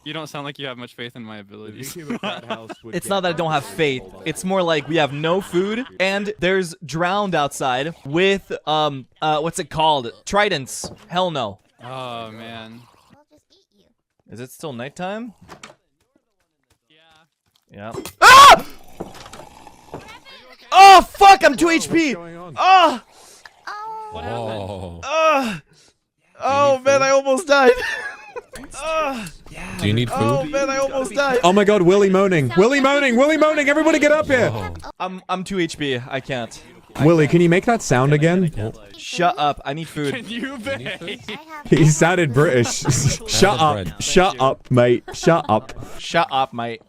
You don't sound like you have much faith in my The abilities. VTuber frat house would It's get not that I don't have faith. It's more like we have no food and there's drowned outside with what's it called? Tridents. Hell no. Oh man. We'll just eat you. Is it still nighttime? Yeah. Yeah. Ah! Oh fuck! I'm 2 What's HP. going on? Oh! Oh. What happened? Oh. Oh man, I almost died. Do you need food? Oh man, I almost died. Oh my god, Willy moaning. Willy moaning. Willy moaning. Everybody get up here. I'm 2 HP. I can't. Willy, can you make that sound again? Shut up. I need food. Can you behave? I have He sounded British. Shut up. bread. Shut up, mate. Shut up. Shut up, mate.